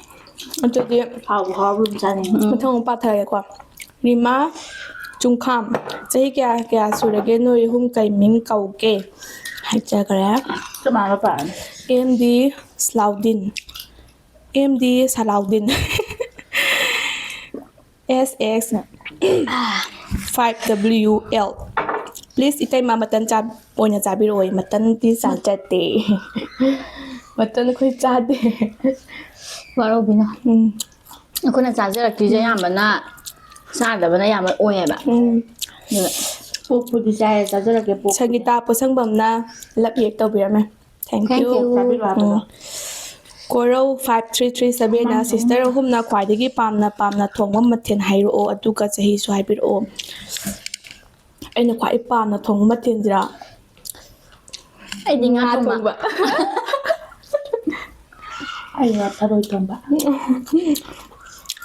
ꯑꯗꯨꯗꯤ ꯍꯥꯎꯕꯨ ꯍꯥꯎꯔꯕ ꯑꯗꯨꯝ ꯆꯥꯅꯤꯡꯉꯤ ꯃꯊꯪ ꯑꯃꯨꯛ ꯄꯥꯊꯔꯛꯒꯦꯀꯣ ꯔꯤꯃꯥ ꯆꯨꯡꯈꯥꯝ ꯆꯍꯤ ꯀꯌꯥ ꯁꯨꯔꯒꯦ ꯅꯣꯏ ꯑꯍꯨꯝ ꯀꯩ ꯃꯤꯡ ꯀꯧꯒꯦ ꯍꯥꯏꯖꯈ꯭ꯔꯦ ꯆꯞ ꯃꯥꯟꯅꯕ ꯄꯥꯔꯛꯑꯅꯤ MD Salauddin MD Salauddin SX 5WL please ꯏꯇꯩꯃ ꯃꯇꯟ ꯑꯣꯏꯅ ꯆꯥꯕꯤꯔꯛꯑꯣ ꯃꯇꯟꯗꯤ ꯆꯥꯖꯗꯦ ꯃꯇꯟ ꯑꯩꯈꯣꯏ ꯆꯥꯗꯦ ꯋꯥꯔꯧꯕꯤꯅꯨ ꯑꯩꯈꯣꯏꯅ ꯆꯥꯖꯔꯛꯇ꯭ꯔꯤꯁꯦ ꯑꯌꯥꯝꯕꯅ ꯆꯥꯗꯕꯅ ꯑꯌꯥꯝꯕ ꯑꯣꯏꯌꯦꯕ ꯑꯗꯨꯅ ꯄꯣꯛꯄꯨꯗꯤ ꯆꯥꯏꯌꯦ ꯆꯥꯖꯔꯛꯀꯦ ꯄꯣꯛꯄꯨꯗꯤ ꯁꯪꯒꯤꯇꯥ ꯄꯣꯠꯁꯪꯕꯝꯅ ꯂꯞ ꯔꯤꯑꯦꯛ ꯇꯧꯕꯤꯔꯝꯃꯦ ꯊꯦꯡꯛ ꯌꯨ ꯆꯥꯕꯤꯔꯣ ꯍꯥꯏꯕꯗꯣ ꯀꯣꯔꯧ 5337ꯅ ꯁꯤꯁꯇꯔ ꯑꯍꯨꯝꯅ ꯈ꯭ꯋꯥꯏꯗꯒꯤ ꯄꯥꯝꯅ ꯊꯣꯡꯕ ꯃꯊꯦꯜ ꯍꯥꯏꯔꯛꯑꯣ ꯑꯗꯨꯒ ꯆꯍꯤꯁꯨ ꯍꯥꯏꯕꯤꯔꯛꯑꯣ ꯑꯩꯅ ꯈ꯭ꯋꯥꯏ ꯄꯥꯝꯅ ꯊꯣꯡꯕ ꯃꯊꯦꯜꯁꯤꯔꯣ ꯑꯩꯗꯤ ꯉꯥ ꯊꯣꯡꯕ ꯑꯩꯅ ꯊꯔꯣꯏ ꯊꯣꯡꯕ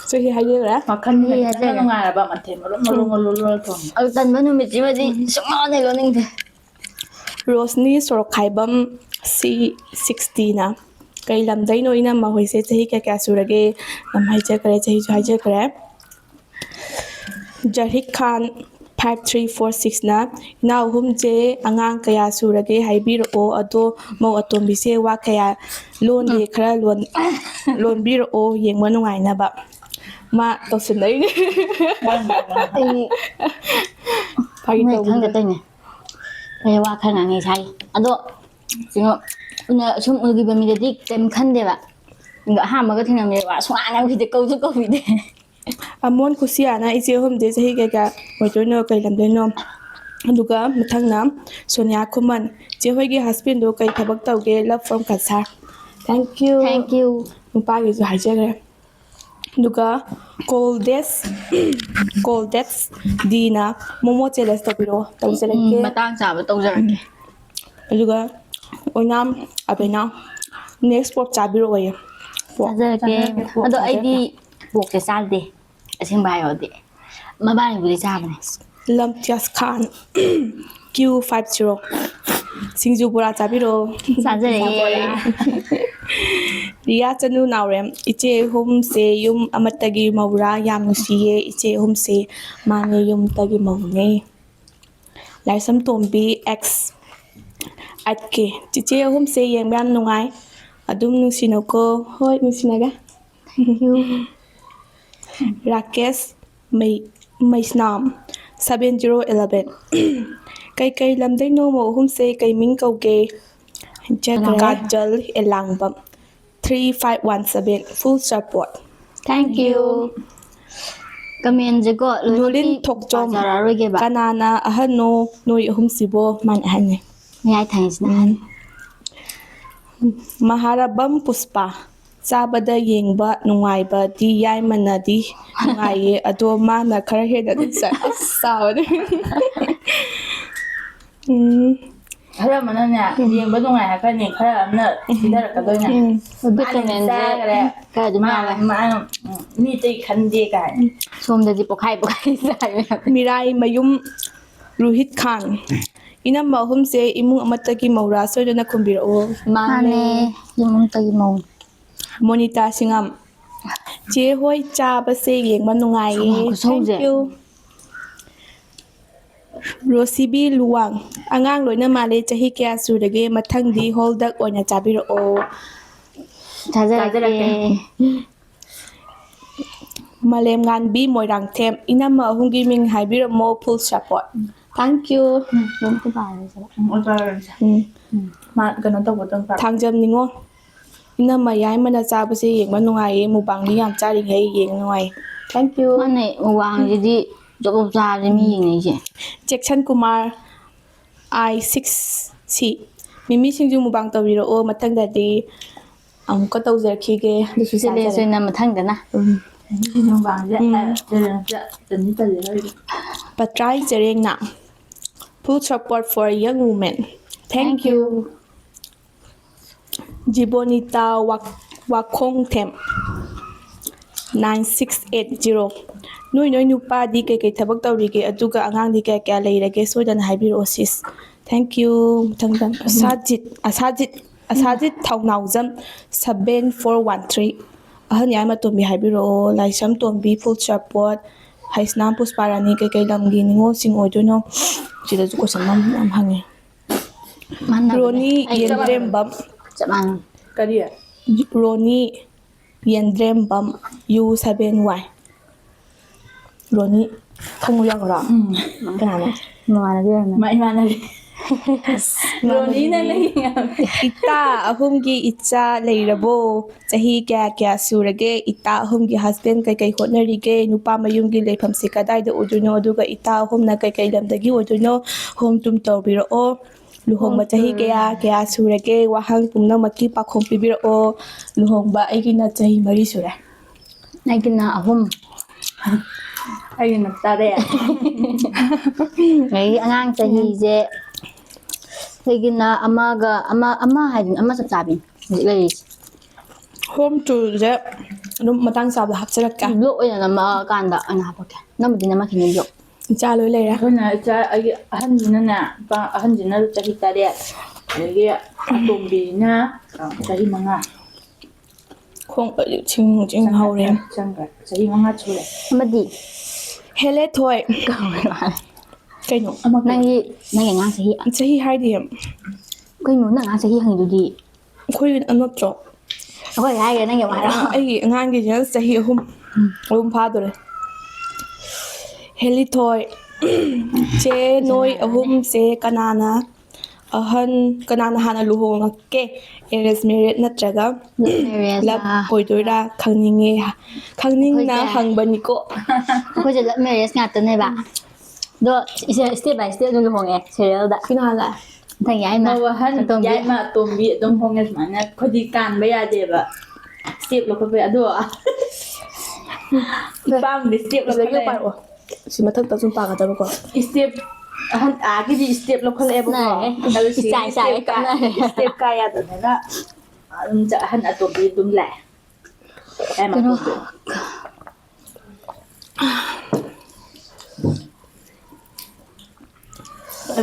ꯆꯍꯤ ꯍꯥꯏꯖꯈ꯭ꯔꯦ ꯃꯈꯟꯅꯤꯅ ꯆꯍꯤ ꯈꯤꯇꯪꯒ ꯍꯥꯏꯖꯒ꯭ꯔꯦ ꯅꯨꯡꯉꯥꯏꯔꯕ ꯃꯊꯦꯜ ꯃꯔꯨ ꯂꯣꯜꯂ ꯊꯣꯡꯕ ꯑꯗꯨ ꯇꯟꯕ ꯅꯨꯃꯤꯠꯁꯤꯃꯗꯤ ꯁꯨꯡꯂꯣꯟ ꯍꯦꯛ ꯂꯣꯟꯅꯤꯡꯗꯦ ꯔꯣꯁꯅꯤ ꯁꯣꯔꯣꯛꯈꯥꯏꯕꯝ C60ꯅ ꯀꯩ ꯂꯝꯗꯩꯅꯣ ꯏꯅꯝꯃ ꯍꯣꯏꯁꯦ ꯆꯍꯤ ꯀꯌꯥ ꯁꯨꯔꯒꯦ ꯂꯝ ꯍꯥꯏꯖꯈ꯭ꯔꯦ ꯆꯍꯤꯁꯨ ꯍꯥꯏꯖꯈ꯭ꯔꯦ ꯖꯔꯤꯛ ꯈꯥꯟ 5346나 ꯏꯅꯥꯎ ꯑꯍꯨꯝꯁꯦ ꯑꯉꯥꯡ ꯀꯌꯥ ꯁꯨꯔꯒꯦ ꯍꯥꯏꯕꯤꯔꯛꯑꯣ ꯑꯗꯣ ꯃꯧ ꯑꯇꯣꯝꯕꯤꯁꯦ ꯋꯥ ꯀꯌꯥ ꯂꯣꯟꯗꯦ ꯈꯔ ꯂꯣꯟꯕꯤꯔꯛꯑꯣ ꯌꯦꯡꯕ ꯅꯨꯡꯉꯥꯏꯅꯕ ꯃꯥ ꯇꯧꯁꯤꯟꯅꯩꯅꯦ ꯐꯥꯒꯤ ꯅꯣꯏ ꯈꯪꯗ ꯇꯧꯕꯅꯦ ꯇꯧꯅꯦ ꯑꯩ ꯋꯥ ꯈꯔ ꯉꯥꯡꯉꯤ ꯏꯁꯥꯒꯤ ꯑꯗꯣ ꯁꯨꯝ ꯎꯈꯤꯕ ꯃꯤꯗꯗꯤ ꯀꯩꯝ ꯈꯟꯗꯦꯕ ꯑꯍꯥꯟꯕꯒ ꯊꯦꯡꯅꯕꯗ ꯋꯥ ꯁꯨꯡꯉꯥꯡ ꯉꯥꯡꯈꯤꯗꯦ ꯀꯧꯁꯨ ꯀꯧꯕꯤꯗꯦ ꯑꯃꯣꯟ ꯈꯨꯁꯤꯌꯥꯅ ꯏꯆꯦ ꯑꯍꯨꯝꯁꯦ ꯆꯍꯤ ꯀꯌꯥ ꯑꯣꯏꯗꯣꯏꯅꯣ ꯀꯩ ꯂꯝꯗꯣꯏꯅꯣ ꯑꯗꯨꯒ ꯃꯊꯪꯅ ꯁꯣꯅꯤꯌꯥ ꯈꯨꯃꯟ ꯆꯦ ꯍꯣꯏꯒꯤ ꯍꯁꯕꯦꯟꯗꯣ ꯀꯩ ꯊꯕꯛ ꯇꯧꯒꯦ love from Kasar thank you ꯅꯨꯄꯥꯒꯤꯁꯨ ꯍꯥꯏꯖꯈ꯭ꯔꯦ ꯑꯗꯨꯒ ꯀꯣꯜꯗꯦꯠꯁ ꯗꯤꯅ ꯃꯣꯃꯣ ꯆꯦꯂꯦꯟꯖ ꯇꯧꯕꯤꯔꯛꯑꯣ ꯇꯧꯖꯔꯛꯀꯦ ꯃꯇꯥꯡ ꯆꯥꯕ ꯇꯧꯖꯔꯛꯀꯦ ꯑꯗꯨꯒ ꯑꯣꯏꯅꯥꯝ ꯑꯕꯦꯅꯥ ꯅꯦꯛꯁ ꯄꯣꯠ ꯆꯥꯕꯤꯔꯛꯑꯣꯌꯦ ꯆꯥꯖꯔꯛꯀꯦ ꯑꯗꯣ ꯑꯩꯗꯤ ꯄꯣꯛꯁꯦ ꯆꯥꯗꯦ ꯑꯁꯦꯡꯕ ꯍꯥꯏꯔꯣꯗꯤ ꯃꯕꯥꯅꯤꯕꯨꯗꯤ ꯆꯥꯕꯅꯦ ꯂꯝꯇꯤꯌꯥꯁ ꯈꯥꯟ Q50 ꯁꯤꯡꯖꯨ ꯕꯣꯔꯥ ꯆꯥꯕꯤꯔꯛꯑꯣ ꯆꯥꯖꯔꯛꯑꯦ ꯔꯤꯌꯥ ꯆꯅꯨ ꯅꯥꯎꯔꯦꯝ ꯏꯆꯦ ꯑꯍꯨꯝꯁꯦ ꯌꯨꯝ ꯑꯃꯠꯇꯒꯤ ꯃꯧꯔꯥ ꯌꯥꯝ ꯅꯨꯡꯁꯤꯌꯦ ꯏꯆꯦ ꯑꯍꯨꯝꯁꯦ ꯃꯥꯅꯦ ꯌꯨꯝꯇꯒꯤ ꯃꯧꯅꯦ ꯂꯥꯏꯁ꯭ꯔꯝ ꯇꯣꯝꯕꯤ X 8K ꯆꯤꯆꯦ ꯑꯍꯨꯝꯁꯦ ꯌꯦꯡꯕ ꯌꯥꯝ ꯅꯨꯡꯉꯥꯏ ꯑꯗꯨꯝ ꯅꯨꯡꯁꯤꯅꯧꯀꯣ ꯍꯣꯏ ꯅꯨꯡꯁꯤꯅꯒꯦ ꯔꯥꯀꯦꯁ ꯃꯩꯁꯅꯥꯝ 7011 ꯀꯩꯀꯩ ꯂꯝꯗꯩꯅꯣ ꯃꯧ ꯑꯍꯨꯝꯁꯦ ꯀꯩ ꯃꯤꯡ ꯀꯧꯒꯦ ꯀꯥꯖꯜ ꯑꯦꯂꯥꯡꯕꯝ 3517 ꯐꯨꯜ ꯁꯄꯣꯔꯠ ꯊꯦꯡꯛ ꯌꯨ ꯀꯃꯦꯟꯁꯦꯀꯣ ꯅꯣꯂꯤꯟ ꯂꯣꯏꯅꯃꯛꯇꯤ ꯊꯣꯛꯆꯣꯝ ꯄꯥꯖꯔꯛꯑꯔꯣꯏꯒꯦꯕ ꯀꯅꯥꯅ ꯑꯍꯟꯅꯣ ꯅꯣꯏ ꯑꯍꯨꯝꯁꯤꯕꯣ ꯃꯥꯅ ꯑꯍꯟꯅꯦ ꯃꯌꯥꯏ ꯊꯪꯉꯤꯁꯤꯅ ꯑꯍꯟ ꯃꯍꯥꯔꯥꯕꯝ ꯄꯨꯁꯄꯥ ꯆꯥꯕꯗ ꯌꯦꯡꯕ ꯅꯨꯡꯉꯥꯏꯕꯗꯤ ꯌꯥꯏꯃꯅꯗꯤ ꯅꯨꯡꯉꯥꯏꯌꯦ ꯑꯗꯣ ꯃꯥꯅ ꯈꯔ ꯍꯦꯟꯅ ꯑꯗꯨꯝ ꯆꯥꯏ ꯑꯁ ꯆꯥꯕꯗꯤ ꯈꯔ ꯑꯃꯅꯅꯦ ꯌꯦꯡꯕ ꯅꯨꯡꯉꯥꯏ ꯍꯥꯏꯔꯛꯀꯅꯤ ꯈꯔ ꯑꯃꯅ ꯁꯤꯙꯔꯛꯀꯗꯣꯏꯅꯦ ꯑꯗꯨ ꯃꯥꯅꯅꯦ ꯀꯃꯦꯟꯁꯦ ꯆꯥꯈꯔꯦ ꯈꯔ ꯑꯗꯨꯝ ꯌꯥꯎꯋꯦ ꯃꯤ ꯑꯇꯩ ꯈꯟꯗꯦ ꯀꯥꯏ ꯁꯣꯝꯗꯗꯤ ꯄꯣꯛꯈꯥꯏ ꯆꯥꯏ ꯃꯤꯔꯥꯏ ꯃꯌꯨꯝ ꯔꯨꯍꯤꯠ ꯈꯥꯟ ꯏꯅꯝꯕ ꯑꯍꯨꯝꯁꯦ ꯏꯃꯨꯡ ꯑꯃꯠꯇꯒꯤ ꯃꯧꯔꯥ ꯁꯣꯏꯗꯅ ꯈꯨꯝꯕꯤꯔꯛꯑꯣ ꯃꯥꯅꯦ ꯏꯃꯨꯡꯇꯒꯤ ꯃꯧ ꯃꯣꯅꯤꯇꯥ ꯁꯤꯡꯉꯝ ꯆꯦ ꯍꯣꯏ ꯆꯥꯕꯁꯦ ꯌꯦꯡꯕ ꯅꯨꯡꯉꯥꯏꯌꯦ ꯁꯪꯒꯣꯝ ꯊꯦꯡꯛ ꯈꯨꯁꯧꯁꯦ ꯌꯨ ꯔꯣꯁꯤꯕꯤ ꯂꯨꯋꯥꯡ ꯑꯉꯥꯡ ꯂꯣꯏꯅ ꯃꯥꯜꯂꯦ ꯆꯍꯤ ꯀꯌꯥ ꯁꯨꯔꯒꯦ ꯃꯊꯪꯗꯤ ꯍꯣꯜꯗꯛ ꯑꯣꯏꯅ ꯆꯥꯕꯤꯔꯛꯑꯣ ꯊꯥꯖꯔꯛꯀꯦ ꯆꯥꯖꯔꯛꯀꯦ ꯃꯥꯂꯦꯝꯉꯥꯟꯕꯤ ꯃꯣꯏꯔꯥꯡꯊꯦꯝ ꯏꯅꯝꯃ ꯑꯍꯨꯝꯒꯤ ꯃꯤꯡ ꯍꯥꯏꯕꯤꯔꯝꯃꯣ ꯐꯨꯜ ꯁꯄꯣꯔꯠ ꯊꯦꯡꯛ ꯌꯨ ꯃꯥ ꯀꯩꯅꯣ ꯇꯧꯕꯗꯪ ꯊꯥꯡꯖꯝ ꯅꯤꯉꯣ ꯏꯅꯝꯃ ꯌꯥꯏꯃꯅ ꯆꯥꯕꯁꯦ ꯌꯦꯡꯕ ꯅꯨꯡꯉꯥꯏꯌꯦ ꯃꯨꯛꯕꯥꯡꯗꯤ ꯌꯥꯝ ꯆꯥꯔꯤꯈꯩ ꯌꯦꯡꯕ ꯅꯨꯡꯉꯥꯏ ꯊꯦꯡꯛ ꯌꯨ ꯃꯥꯅꯦ ꯋꯥꯡꯁꯤꯗꯤ ꯖꯣꯞ ꯖꯣꯞ ꯆꯥꯕꯁꯦ ꯃꯤ ꯌꯦꯡꯅꯩꯁꯦ ꯖꯦꯛꯁꯟ ꯀꯨꯃꯥꯔ I6C ꯃꯤꯃꯤ ꯁꯤꯡꯖꯨ ꯃꯨꯛꯕꯥꯡ ꯇꯧꯕꯤꯔꯛꯑꯣ ꯃꯊꯪꯗꯗꯤ ꯑꯃꯨꯛꯀ ꯇꯧꯖꯔꯛꯈꯤꯒꯦ ꯑꯗꯨꯁꯨ ꯆꯦꯂꯦꯟꯖ ꯆꯥꯖꯔꯦ ꯑꯣꯏꯅ ꯃꯊꯪꯗꯅ ꯄꯇ꯭ꯔꯥꯏ ꯆꯦꯔꯦꯡꯅ ꯐꯨꯜ ꯁꯄꯣꯔꯠ ꯐꯣꯔ ꯌꯪ women thank you Jibonita Wakhongthem 9680 ꯅꯣꯏ ꯅꯨꯄꯥꯗꯤ ꯀꯩꯀꯩ ꯊꯕꯛ ꯇꯧꯔꯤꯒꯦ ꯑꯗꯨꯒ ꯑꯉꯥꯡꯗꯤ ꯀꯌꯥ ꯂꯩꯔꯒꯦ ꯁꯣꯏꯗꯅ ꯍꯥꯏꯕꯤꯔꯛꯑꯣ ꯁꯤꯁ ꯊꯦꯡꯛ ꯌꯨ ꯃꯊꯪꯗ ꯑꯁꯥꯖꯤꯠ ꯊꯧꯅꯥꯎꯖꯝ 7413 ꯑꯍꯟ ꯌꯥꯏ ꯃꯇꯣꯝꯕꯤ ꯍꯥꯏꯕꯤꯔꯛꯑꯣ ꯂꯥꯏꯁ꯭ꯔꯝ ꯇꯣꯝꯕꯤ ꯐꯨꯜ ꯁꯄꯣꯔꯠ ꯍꯩꯁꯅꯥꯝ ꯄꯨꯁꯄꯥꯔꯥꯅꯤ ꯀꯩꯀꯩ ꯂꯝꯒꯤ ꯅꯤꯉꯣꯜꯁꯤꯡ ꯑꯣꯏꯗꯣꯏꯅꯣ ꯁꯤꯗꯁꯨ ꯀꯣꯏꯁꯟ ꯌꯥꯝ ꯍꯪꯉꯦ ꯃꯥꯟꯅꯕꯅꯦ ꯔꯣꯅꯤ ꯑꯩ ꯌꯦꯟꯗ꯭ꯔꯦꯝꯕꯝ ꯆꯞ ꯃꯥꯟꯅꯩ ꯀꯔꯤ ꯔꯣꯅꯤ ꯌꯦꯟꯗ꯭ꯔꯦꯝꯕꯝ U7Y ꯔꯣꯅꯤ ꯈꯪꯕ ꯌꯥꯎꯕ꯭ꯔꯣ ꯀꯅꯥꯅꯣ ꯃꯃꯥꯟꯅꯕꯤ ꯑꯣꯏꯔꯝꯃꯅꯤ ꯏꯃꯥꯟꯅꯕꯤ ꯔꯣꯅꯤꯅ ꯂꯩ ꯏꯇꯥ ꯑꯍꯨꯝꯒꯤ ꯏꯆꯥ ꯂꯩꯔꯕꯣ ꯆꯍꯤ ꯀꯌꯥ ꯁꯨꯔꯒꯦ ꯏꯇꯥ ꯑꯍꯨꯝꯒꯤ ꯍꯁꯕꯦꯟ ꯀꯩꯀꯩ ꯍꯣꯠꯅꯔꯤꯒꯦ ꯅꯨꯄꯥ ꯃꯌꯨꯝꯒꯤ ꯂꯩꯐꯝꯁꯦ ꯀꯗꯥꯏꯗ ꯑꯣꯏꯗꯣꯏꯅꯣ ꯑꯗꯨꯒ ꯏꯇꯥ ꯑꯍꯨꯝꯅ ꯀꯩꯀꯩ ꯂꯝꯗꯒꯤ ꯑꯣꯏꯗꯣꯏꯅꯣ ꯍꯣꯝ ꯇꯨꯝ ꯇꯧꯕꯤꯔꯛꯑꯣ ꯂꯨꯍꯣꯡꯕ ꯆꯍꯤ ꯀꯌꯥ ꯁꯨꯔꯒꯦ ꯋꯥꯍꯪ ꯄꯨꯝꯅꯃꯛꯀꯤ ꯄꯥꯎꯈꯨꯝ ꯄꯤꯕꯤꯔꯛꯑꯣ ꯂꯨꯍꯣꯡꯕ ꯑꯩꯒꯤꯅ ꯆꯍꯤ 4 ꯁꯨꯔꯦ ꯑꯩꯒꯤꯅ 3 ꯑꯩꯒꯤꯅ 9 ꯑꯩꯒꯤ ꯑꯉꯥꯡ ꯆꯍꯤꯁꯦ ꯑꯩꯒꯤꯅ ꯑꯃ ꯍꯥꯏꯗꯨꯅ ꯑꯃ ꯆꯞ ꯆꯥꯕꯤꯅꯤ ꯍꯧꯖꯤꯛ ꯂꯩꯔꯤꯁꯦ ꯍꯣꯝ ꯇꯨꯔꯁꯦ ꯑꯗꯨꯝ ꯃꯇꯥꯡ ꯆꯥꯕꯗ ꯍꯥꯞꯆꯔꯛꯀꯦ ꯕ꯭ꯂꯣꯛ ꯑꯣꯏꯅ ꯅꯝꯃꯛꯑꯀꯥꯟꯗ ꯑꯣꯏꯅ ꯍꯥꯞꯄꯛꯀꯦ ꯅꯝꯕꯨꯗꯤ ꯅꯝꯃꯛꯈꯤꯅꯤ ꯕ꯭ꯂꯣꯛ ꯏꯆꯥ ꯂꯣꯏ ꯂꯩꯔꯦ ꯑꯩꯈꯣꯏꯅ ꯏꯆꯥ ꯑꯩꯒꯤ ꯑꯍꯟꯁꯤꯅꯅꯦ ꯑꯍꯟꯁꯤꯅ ꯆꯍꯤ 9 ꯑꯗꯒꯤ ꯑꯇꯣꯝꯕꯤꯅ ꯆꯍꯤ 5 ꯈꯣꯡ ꯆꯤꯡ ꯍꯧꯔꯦ ꯆꯪꯈ꯭ꯔꯦ ꯆꯍꯤ 5 ꯁꯨꯔꯦ ꯑꯃꯗꯤ ꯍꯦꯂꯦ ꯊꯣꯏ ꯀꯩꯅꯣ ꯅꯪꯒꯤ ꯑꯉꯥꯡ ꯆꯍꯤ ꯍꯥꯏꯗꯤ ꯀꯩꯅꯣ ꯅꯪ ꯑꯉꯥꯡ ꯆꯍꯤ ꯍꯪꯉꯤꯗꯨꯗꯤ ꯑꯩꯈꯣꯏ ꯅꯠꯇ꯭ꯔꯣ ꯑꯩꯈꯣꯏ ꯍꯥꯏꯒꯦ ꯅꯪꯒꯤ ꯑꯃꯨꯛ ꯍꯥꯏꯔꯛꯑꯣ ꯑꯩꯒꯤ ꯑꯉꯥꯡꯒꯤꯁꯤꯅ ꯆꯍꯤ 3 ꯐꯥꯗꯣꯔꯦ ꯍꯦꯂꯤꯊꯣꯏ ꯆꯦ ꯅꯣꯏ ꯑꯍꯨꯝꯁꯦ ꯀꯅꯥꯅ ꯍꯥꯟꯅ ꯂꯨꯍꯣꯡꯉꯛꯀꯦ ꯑꯦꯔꯦꯟꯖ ꯃꯦꯔꯦꯖ ꯅꯠꯇ꯭ꯔꯒ ꯂꯞ ꯑꯣꯏꯗꯣꯏꯔꯥ ꯈꯪꯅꯤꯡꯅ ꯍꯪꯕꯅꯤꯀꯣ ꯑꯩꯈꯣꯏꯁꯦ ꯂꯞ ꯃꯦꯔꯦꯖ ꯉꯥꯛꯇꯅꯦꯕ ꯑꯗꯣ ꯁ꯭ꯇꯦꯞ ꯕꯥꯏ ꯁ꯭ꯇꯦꯞ ꯑꯗꯨꯝ ꯂꯨꯍꯣꯡꯉꯦ ꯁꯦꯔꯤꯌꯦꯜꯗ ꯀꯅꯥ ꯃꯊꯪ ꯌꯥꯏꯃ ꯃꯧ ꯑꯍꯟ ꯑꯇꯣꯝꯕꯤ ꯌꯥꯏꯃ ꯑꯇꯣꯝꯕꯤ ꯑꯗꯨꯝ ꯍꯣꯡꯉꯦ ꯁꯨꯃꯥꯏꯅ ꯑꯩꯈꯣꯏꯗꯤ ꯀꯥꯟꯕ ꯌꯥꯗꯦꯕ ꯁ꯭ꯇꯦꯞ ꯂꯧꯈꯠꯄ ꯑꯗꯣ ꯏꯄꯥꯝꯗꯤ ꯁ꯭ꯇꯦꯞ ꯁꯤꯗꯒꯤ ꯂꯧꯈꯠꯂꯛꯑꯦ ꯄꯥꯔꯛꯑꯣ ꯁꯤ ꯃꯊꯛꯇ ꯁꯨꯝ ꯄꯥꯒꯗꯕꯀꯣ ꯁ꯭ꯇꯦꯞ ꯑꯥꯒꯤꯗꯤ ꯁ꯭ꯇꯦꯞ ꯂꯧꯈꯠꯂꯛꯑꯦꯕꯀꯣ ꯀꯞꯅꯔꯦ ꯑꯗꯨ ꯏꯆꯥ ꯁꯤꯒꯤ ꯏꯆꯥꯒꯩ ꯀꯞꯅꯔꯦ ꯁ꯭ꯇꯦꯞ ꯀꯥ ꯌꯥꯗꯗꯅ ꯑꯗꯨꯝ ꯑꯍꯟ ꯑꯇꯣꯝꯕꯤ ꯑꯗꯨꯝ ꯂꯥꯛꯑꯦ ꯌꯥꯏꯃ ꯀꯩꯅꯣ ꯑꯇꯣꯝꯕꯤ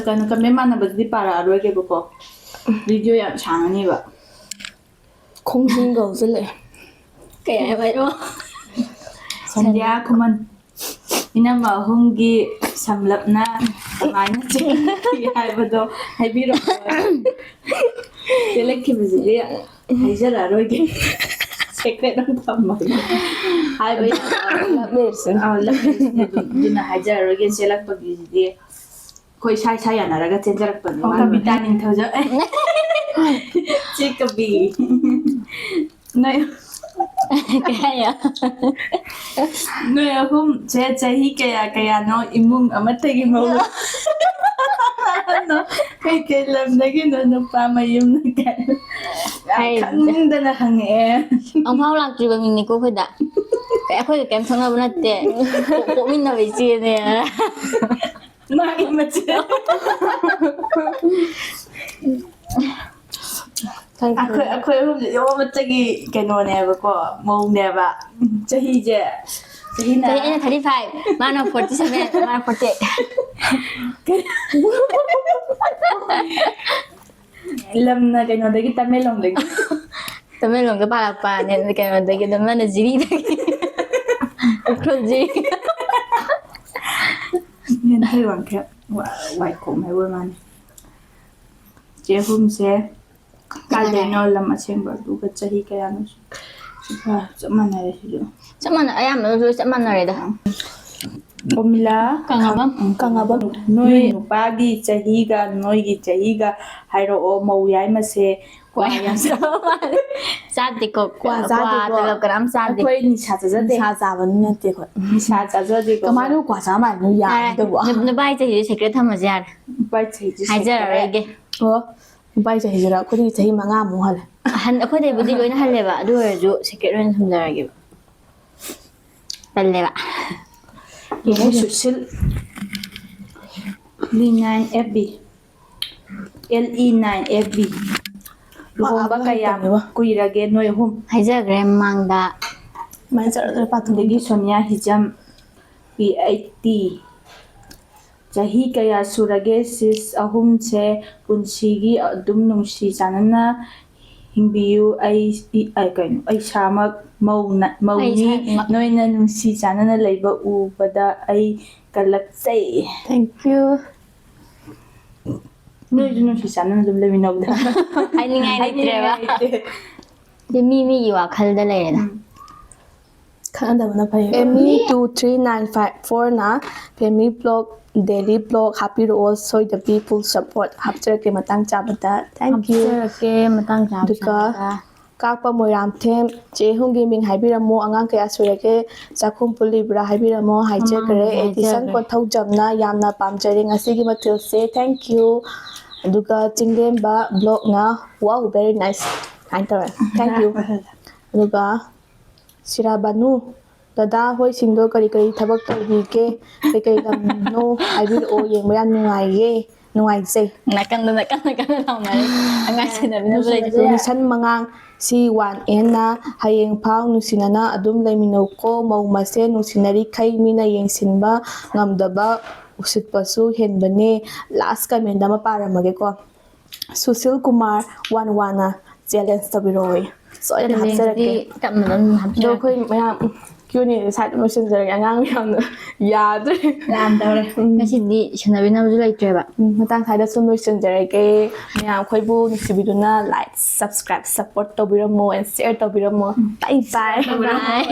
ꯀꯩꯅꯣ ꯀꯃꯦꯟ ꯃꯥꯟꯅꯕꯗꯨꯗꯤ ꯄꯥꯔꯛꯑꯔꯣꯏꯒꯦꯕꯀꯣ ꯚꯤꯗꯤꯑꯣ ꯌꯥꯝ ꯁꯥꯡꯉꯅꯦꯕ ꯈꯣꯡꯖꯤꯡꯒ ꯍꯧꯖꯤꯜꯂꯛꯑꯦ ꯀꯩ ꯍꯥꯏꯕ ꯍꯥꯏꯔꯛꯑꯣ ꯁꯟꯙ꯭ꯌꯥ ꯈꯨꯃꯟ ꯏꯅꯝꯃ ꯑꯍꯨꯝꯒꯤ ꯁꯝꯂꯞꯅ ꯀꯃꯥꯏꯅ ꯆꯦꯜꯂꯛꯈꯤ ꯍꯥꯏꯕꯗꯣ ꯍꯥꯏꯕꯤꯔꯛꯑꯣ ꯆꯦꯜꯂꯛꯈꯤꯕꯁꯤꯗꯤ ꯍꯥꯏꯖꯔꯛꯑꯔꯣꯏꯒꯦ ꯁꯦꯀ꯭ꯔꯦꯠ ꯑꯣꯏꯅ ꯊꯝꯃꯒꯦ ꯍꯥꯏꯕ ꯂꯞ ꯃꯦꯔꯦꯖ ꯑꯗꯨꯅ ꯍꯥꯏꯖꯔꯔꯣꯏꯒꯦ ꯆꯦꯜꯂꯛꯄꯒꯤꯁꯤꯗꯤ ꯑꯩꯈꯣꯏ ꯏꯁꯥ ꯌꯥꯅꯔꯒ ꯆꯦꯟꯖꯔꯛꯄꯅꯦ ꯀꯕꯤꯇꯥ ꯅꯤꯡꯊꯧꯖꯝ ꯆꯦ ꯀꯕꯤ ꯅꯣꯏ ꯀꯩ ꯍꯥꯏꯅꯣ ꯅꯣꯏ ꯑꯍꯨꯝꯁꯦ ꯆꯍꯤ ꯀꯌꯥꯅꯣ ꯏꯃꯨꯡ ꯑꯃꯠꯇꯒꯤ ꯃꯧ ꯀꯩꯀꯩ ꯂꯝꯗꯒꯤꯅꯣ ꯅꯨꯄꯥ ꯃꯌꯨꯝꯅ ꯀꯩꯅꯣ ꯌꯥꯝ ꯍꯥꯏꯔꯤꯗꯨꯗꯤ ꯈꯪꯗꯅ ꯍꯪꯉꯛꯑꯦ ꯑꯃꯨꯛꯐꯥꯎ ꯂꯥꯛꯇ꯭ꯔꯤꯕ ꯃꯤꯅꯤꯀꯣ ꯑꯩꯈꯣꯏꯗ ꯑꯩꯈꯣꯏꯒ ꯀꯩꯝ ꯈꯪꯅꯕ ꯅꯠꯇꯦ ꯄꯣꯛꯃꯤꯟꯅꯕ ꯏꯆꯦꯅꯦ ꯃꯥꯒꯤ ꯃꯆꯦ ꯑꯩꯈꯣꯏ ꯑꯍꯨꯝꯁꯦ ꯑꯃꯠꯇꯒꯤ ꯀꯩꯅꯣꯅꯦꯕꯀꯣ ꯃꯧꯅꯦꯕ ꯆꯍꯤꯁꯦ ꯆꯍꯤꯅ ꯆꯍꯤ ꯑꯩꯅ 35 ꯃꯥꯅ 47 ꯃꯥꯅ 48 ꯂꯝꯅ ꯀꯩꯅꯣꯗꯒꯤ ꯇꯃꯦꯡꯂꯣꯡꯗꯒꯤ ꯇꯃꯦꯡꯂꯣꯡꯗ ꯄꯥꯜꯂꯛꯄ ꯀꯩꯅꯣꯗꯒꯤ ꯑꯃꯅ ꯖꯤꯔꯤꯗꯒꯤ ꯎꯈ꯭ꯔꯨꯜ ꯖꯤꯔꯤ ꯌꯦꯟꯊꯩ ꯋꯥꯡꯈꯦꯝ ꯋꯥꯏꯈꯣꯝ ꯍꯥꯏꯕ ꯃꯥꯅꯤ ꯆꯦ ꯑꯍꯨꯝꯁꯦ ꯀꯥꯏꯗꯩꯅꯣ ꯂꯝ ꯑꯁꯦꯡꯕ ꯑꯗꯨꯒ ꯆꯍꯤ ꯀꯌꯥꯅꯣ ꯆꯞ ꯃꯥꯟꯅꯔꯦ ꯁꯤꯁꯨ ꯆꯞ ꯃꯥꯟꯅ ꯑꯌꯥꯝꯕꯅꯁꯨ ꯆꯞ ꯃꯥꯟꯅꯔꯦꯗ ꯄꯣꯃꯤꯂꯥ ꯀꯪꯉꯕꯝ ꯅꯣꯏ ꯅꯨꯄꯥꯒꯤ ꯆꯍꯤꯒ ꯅꯣꯏꯒꯤ ꯆꯍꯤꯒ ꯍꯥꯏꯔꯛꯑꯣ ꯃꯧ ꯌꯥꯏꯃꯁꯦ ꯀ꯭ꯋꯥ ꯌꯥꯝ ꯆꯥꯗꯦꯀꯣ ꯀ꯭ꯋꯥ ꯀ꯭ꯋꯥ ꯆꯥꯗꯦꯀꯣ ꯇꯂꯞ ꯀꯅꯥꯝ ꯆꯥꯗꯦ ꯑꯩꯈꯣꯏ ꯅꯤꯁꯥ ꯆꯥꯖꯗꯦ ꯅꯤꯁꯥ ꯆꯥꯕꯅꯤ ꯅꯠꯇꯦ ꯑꯩꯈꯣꯏ ꯅꯤꯁꯥ ꯆꯥꯖꯗꯦꯀꯣ ꯀꯃꯥꯏꯅ ꯀ꯭ꯋꯥ ꯆꯥꯕ ꯃꯥꯜꯂꯤꯅꯣ ꯌꯥꯒꯗꯕꯣ ꯅꯨꯄꯥꯒꯤ ꯆꯍꯤꯁꯦ ꯁꯦꯀ꯭ꯔꯦꯠ ꯊꯝꯃꯁꯦ ꯌꯥꯔꯦ ꯅꯨꯄꯥ ꯆꯍꯤꯁꯦ ꯁꯦꯀ꯭ꯔꯦꯠ ꯍꯥꯏꯖꯔꯔꯣꯏꯒꯦ ꯑꯣ ꯅꯨꯄꯥꯒꯤ ꯆꯍꯤꯁꯤꯔ ꯑꯩꯈꯣꯏꯗꯒꯤ ꯆꯍꯤ 5 ꯍꯜꯂꯦ ꯑꯩꯈꯣꯏꯗꯩꯕꯨꯗꯤ ꯂꯣꯏꯅ ꯍꯜꯂꯦꯕ ꯑꯗꯨ ꯑꯣꯏꯔꯁꯨ ꯁꯦꯀ꯭ꯔꯦꯠ ꯑꯣꯏꯅ ꯊꯝꯖꯔꯒꯦꯕ ꯇꯜꯂꯦꯕ ꯁꯨꯁꯤꯜ ꯂꯤ9FB LE9FB ꯂꯨꯍꯣꯡꯕ ꯄꯥꯕꯒ ꯀꯌꯥꯝ ꯍꯩꯇꯕꯅꯦꯕ ꯀꯨꯏꯔꯒꯦ ꯅꯣꯏ ꯑꯍꯨꯝ ꯍꯥꯏꯖꯈ꯭ꯔꯦ ꯃꯃꯥꯡꯗ ꯁꯨꯃꯥꯏꯅ ꯆꯠꯔ ꯑꯗꯒꯤ ꯄꯥꯊꯣꯛꯑꯒ ꯁꯣꯅꯤꯌꯥ ꯍꯤꯖꯝ P80 ꯆꯍꯤ ꯀꯌా ꯁꯨꯔꯒꯦ ꯁꯤꯁ ꯑꯍꯨꯝꯁꯦ ꯄꯨꯟꯁꯤꯒꯤ ꯑꯗꯨꯝ ꯅꯨꯡꯁꯤ ꯆꯥꯟꯅꯅ ꯍꯤꯡꯕꯤꯌꯨ ꯑꯩ ꯏꯁꯥꯃꯛ ꯑꯩ ꯃꯧꯅꯤ ꯏꯁꯥꯃꯛ ꯅꯣꯏꯅ ꯅꯨꯡꯁꯤ ꯆꯥꯟꯅꯅ ꯂꯩꯕ ꯎꯕꯗ ꯑꯩ ꯀꯜꯂꯛꯆꯩ ꯊꯦꯡꯀ꯭ꯌꯨ ꯅꯣꯏꯁꯨ ꯅꯨꯡꯁꯤ ꯆꯥꯟꯅꯅ ꯑꯗꯨꯝ ꯂꯩꯃꯤꯟꯅꯧꯗ ꯍꯥꯏꯅꯤꯡꯉꯥꯏ ꯂꯩꯇ꯭ꯔꯦꯕ ꯂꯩꯇꯦ ꯃꯤꯒꯤ ꯋꯥꯈꯜꯗ ꯂꯩꯔꯦꯗ ꯈꯠꯅꯗꯕꯅ ꯐꯩ ME23954ꯅ ꯐꯦꯃꯤꯂꯤ ꯕ꯭ꯂꯣꯛ ꯗꯦꯂꯤ ꯕ꯭ꯂꯣꯛ ꯍꯥꯞꯄꯤꯔꯛꯑꯣ ꯁꯣꯏꯗꯕꯤ ꯐꯨꯜ ꯁꯞꯄꯣꯔꯠ ꯍꯥꯞꯆꯔꯛꯀꯦ ꯃꯇꯥꯡ ꯆꯥꯕꯗ ꯊꯦꯡꯀ꯭ꯌꯨ ꯍꯥꯞꯆꯔꯛꯀꯦ ꯃꯇꯥꯡ ꯑꯗꯨꯒ ꯆꯥꯕꯗ ꯀꯥꯛꯄ ꯃꯣꯏꯔꯥꯡꯊꯦꯝ ꯆꯦ ꯑꯍꯨꯝꯒꯤ ꯃꯤꯡ ꯍꯥꯏꯕꯤꯔꯝꯃꯣ ꯑꯉꯥꯡ ꯀꯌా ꯁꯨꯔꯒꯦ ꯆꯥꯛꯈꯨꯝ ꯄꯨꯜꯂꯤꯕ꯭ꯔꯥ ꯍꯥꯏꯕꯤꯔꯝꯃꯣ ꯍꯥꯏꯖꯈ꯭ꯔꯦ ꯃꯃꯥꯡꯗꯁꯨ ꯑꯦꯗꯤꯁꯟ ꯍꯥꯏꯖꯈ꯭ꯔꯦ ꯀꯣꯟꯊꯧꯖꯝꯅ ꯌꯥꯝꯅ ꯄꯥꯝꯖꯔꯦ ꯉꯁꯤꯒꯤ ꯃꯊꯦꯜꯁꯦ ꯊꯦꯡꯀ꯭ꯌꯨ ꯑꯗꯨꯒ ꯆꯤꯡꯂꯦꯝꯕ ꯕ꯭ꯂꯣꯛꯅ ꯋꯥꯎ ꯚꯦꯔꯤ ꯅꯥꯏꯁ ꯍꯥꯏꯅ ꯇꯧꯔꯦ ꯊꯦꯡꯀ꯭ꯌꯨ ꯑꯗꯨꯒ ꯁꯤꯔꯥꯕꯥꯅꯨ ꯗꯗꯥ ꯍꯣꯏꯁꯤꯡꯗꯣ ꯀꯔꯤ ꯊꯕꯛ ꯇꯧꯕꯤꯒꯦ ꯀꯩꯀꯩ ꯂꯝꯅꯣ ꯍꯥꯏꯕꯤꯔꯛꯑꯣ ꯌꯦꯡꯕ ꯌꯥꯝ ꯅꯨꯡꯉꯥꯏꯖꯩ ꯅꯥꯀꯟꯗ ꯂꯥꯎꯅꯔꯤ ꯑꯉꯥꯡ ꯁꯦꯟꯅꯕꯤꯅꯕꯁꯨ ꯂꯩꯇꯦ ꯃꯤꯁꯟ ꯃꯉꯥꯡ C1Nꯅ ꯍꯌꯦꯡꯐꯥꯎ ꯅꯨꯡꯁꯤꯅꯅ ꯑꯗꯨꯝ ꯂꯩꯃꯤꯟꯅꯧꯀꯣ ꯃꯧ ꯃꯁꯦꯟ ꯅꯨꯡꯁꯤꯅꯔꯤꯈꯩ ꯃꯤꯅ ꯌꯦꯡꯁꯤꯟꯕ ꯉꯝꯗꯕ ꯎꯁꯤꯠꯄꯁꯨ ꯍꯦꯟꯕꯅꯦ ꯂꯥꯁ ꯀꯃꯦꯟꯗ ꯑꯃ ꯄꯥꯔꯝꯃꯒꯦꯀꯣ ꯁꯨꯁꯤꯜ ꯀꯨꯃꯥꯔ 11ꯅ ꯆꯦꯂꯦꯟꯖ ꯇꯧꯕꯤꯔꯛꯑꯣ ꯁꯣꯏꯗꯅ ꯍꯥꯞꯆꯔꯛꯀꯦ ꯇꯞꯅ ꯑꯗꯨꯝ ꯑꯗꯣ ꯍꯥꯞꯆꯔꯛꯀꯦ ꯑꯩꯈꯣꯏ ꯃꯌꯥꯝ ꯀ꯭ꯌꯨꯅꯤ ꯁꯥꯏꯠ ꯂꯣꯏꯁꯤꯟꯖꯔꯒꯦ ꯑꯉꯥꯡ ꯃꯌꯥꯝꯅ ꯌꯥꯗ꯭ꯔꯦ ꯌꯥꯝꯗꯧꯔꯦ ꯉꯁꯤꯗꯤ ꯁꯦꯟꯅꯕꯤꯅꯕꯁꯨ ꯂꯩꯇ꯭ꯔꯦꯕ ꯃꯇꯥꯡ ꯁ꯭ꯋꯥꯏꯗ ꯁꯨꯝ ꯂꯣꯏꯁꯤꯟꯖꯔꯒꯦ ꯃꯌꯥꯝ ꯑꯩꯈꯣꯏꯕꯨ ꯅꯨꯡꯁꯤꯕꯤꯗꯨꯅ ꯂꯥꯏꯛ ꯁꯕꯁꯀ꯭ꯔꯥꯏꯕ ꯁꯞꯄꯣꯔꯠ ꯇꯧꯕꯤꯔꯝꯃꯣ ꯑꯦꯟ ꯁꯤꯌꯔ ꯇꯧꯕꯤꯔꯝꯃꯣ ꯕꯥꯏ ꯕꯥꯏ ꯕꯥꯏ